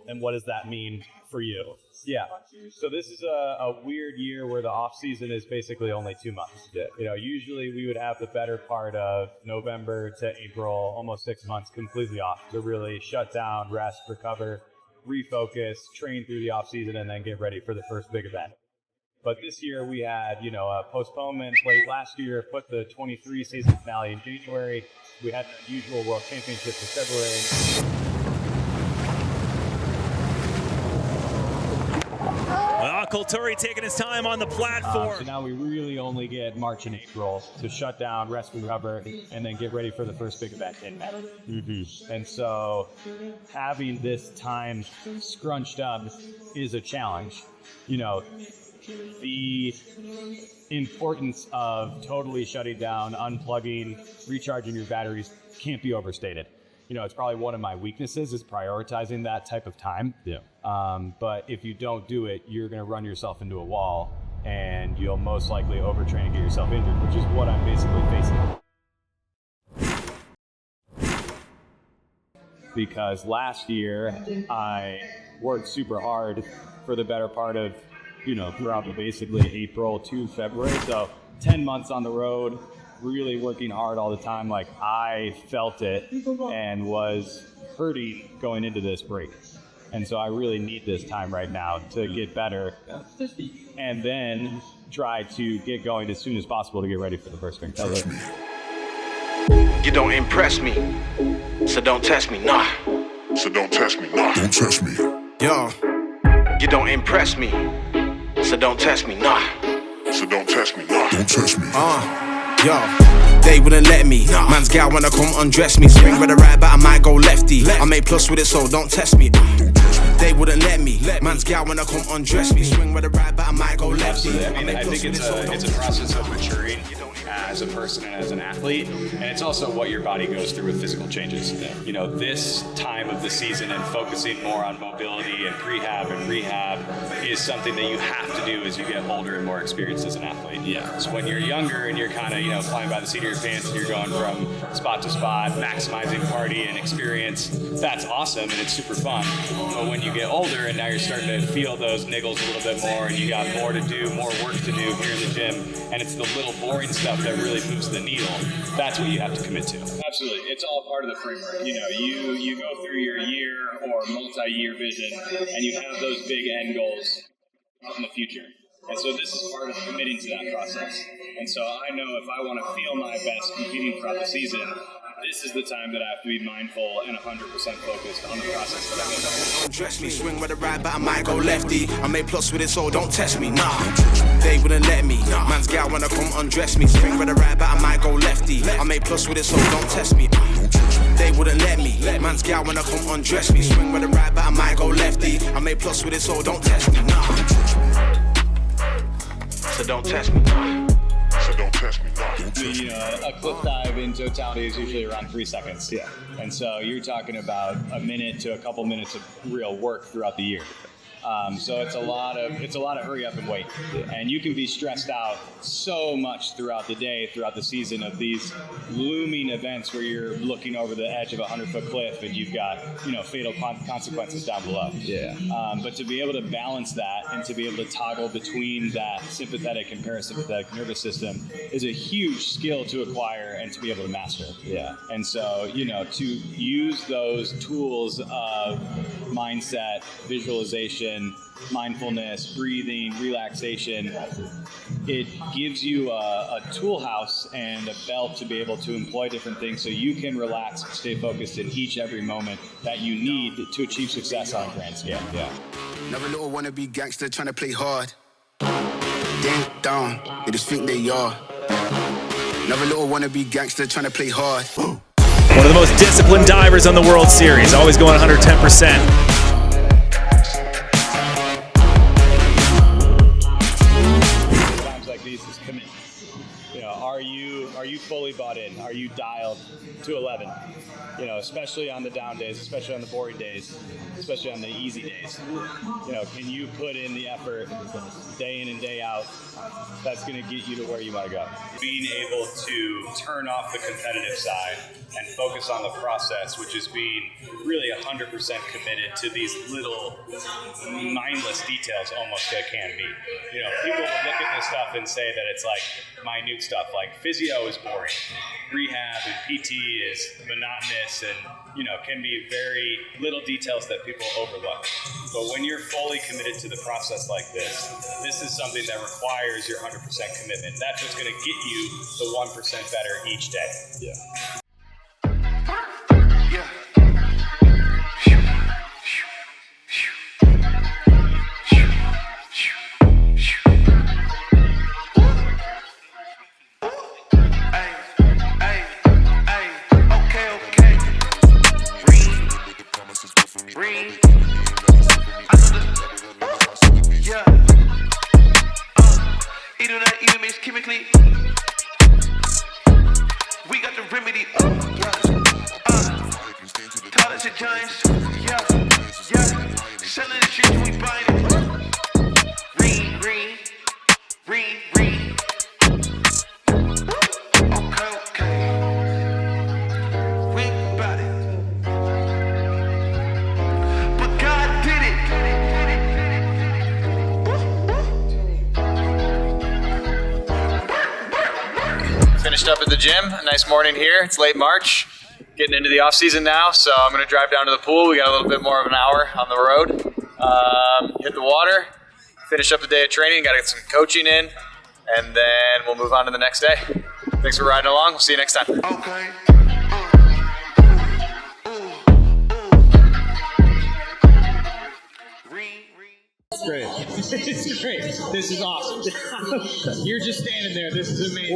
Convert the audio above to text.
and what does that mean for you? Yeah. So this is a weird year where the off season is basically only 2 months. Yeah. Usually we would have the better part of November to April, almost 6 months completely off to really shut down, rest, recover, refocus, train through the off season, and then get ready for the first big event. But this year we had, a postponement late last year, put the 23 season finale in January. We had an unusual World Championship in February. Colturi taking his time on the platform. So now we really only get March and April to shut down, rest, recover, and then get ready for the first big event in May. Mm-hmm. And so having this time scrunched up is a challenge. The importance of totally shutting down, unplugging, recharging your batteries can't be overstated. It's probably one of my weaknesses is prioritizing that type of time. Yeah. But if you don't do it, you're going to run yourself into a wall, and you'll most likely overtrain and get yourself injured, which is what I'm basically facing. Because last year, I worked super hard for the better part of, throughout basically April to February. So 10 months on the road, really working hard all the time. Like, I felt it and was hurting going into this break. And so I really need this time right now to get better and then try to get going as soon as possible to get ready for the first spring. You don't impress me, so don't test me, nah. So don't test me, nah. Don't test me. Yo. You don't impress me, so don't test me, nah. So don't test me, nah. Don't test me. Yo, they wouldn't let me. Man's gal wanna come undress me. Swing with a right, but I might go lefty. I made plus with it, so don't test me. They wouldn't let me. Man's gal wanna come undress me. Swing with a right, but I might go lefty. I think it's a process of maturing as a person and as an athlete, and it's also what your body goes through with physical changes. This time of the season and focusing more on mobility and prehab and rehab is something that you have to do as you get older and more experienced as an athlete. Yeah. So when you're younger and you're kind of flying by the seat of your pants and you're going from spot to spot, maximizing party and experience, that's awesome and it's super fun. But when you get older and now you're starting to feel those niggles a little bit more and you got more to do, more work to do here in the gym, and it's the little boring stuff that really moves the needle, that's what you have to commit to. Absolutely. It's all part of the framework. You go through your year or multi-year vision and you have those big end goals in the future. And so this is part of committing to that process. And so I know if I want to feel my best competing throughout the season, this is the time that I have to be mindful and 100% focused on the process that I'm in. Don't dress me, swing with a right, but I might go lefty. I made plus with it, so don't test me, nah. They wouldn't let me. Man's gal wanna come undress me. Swing with a right, but I might go lefty. I made plus with it, so don't test me. They wouldn't let me. Man's gal wanna come undress me. Swing with a right, but I might go lefty. I made plus with it, so don't test me, nah. So don't test me, nah. So don't test me, nah. Don't test me. A cliff dive in totality is usually around 3 seconds. Yeah. And so you're talking about a minute to a couple minutes of real work throughout the year. So it's a lot of hurry up and wait. And you can be stressed out so much throughout the day, throughout the season of these looming events where you're looking over the edge of a 100-foot cliff and you've got, fatal consequences down below. Yeah. But to be able to balance that and to be able to toggle between that sympathetic and parasympathetic nervous system is a huge skill to acquire and to be able to master. Yeah. And so, to use those tools of mindset, visualization, mindfulness, breathing, relaxation, it gives you a tool house and a belt to be able to employ different things so you can relax and stay focused in each every moment that you need to achieve success on a grand scale. Yeah. Never little wannabe gangster trying to play hard. Ding dong, they just think they are. Never little wannabe gangster trying to play hard. One of the most disciplined divers on the World Series, always going 110%. Are you fully bought in? Are you dialed to 11? You know, especially on the down days, especially on the boring days, especially on the easy days. You know, can you put in the effort day in and day out? That's going to get you to where you want to go. Being able to turn off the competitive side and focus on the process, which is being really 100% committed to these little mindless details almost that can be. You know, people will look at this stuff and say that it's like minute stuff, like physio is boring, rehab and PT is monotonous and, you know, can be very little details that people overlook. But when you're fully committed to the process like this is something that requires your 100% commitment. That's what's going to get you the 1% better each day. Yeah. Chemically, we got the remedy. College and Giants, selling the streets, we buying it. Ring. Okay. We ain't about it, but God did it. Finished up at the gym. A nice morning here. It's late March. Getting into the off season now, so I'm going to drive down to the pool. We got a little bit more of an hour on the road. Hit the water. Finish up the day of training. Got to get some coaching in, and then we'll move on to the next day. Thanks for riding along. We'll see you next time. Okay. It's great. It's great. This is awesome. You're just standing there. This is amazing.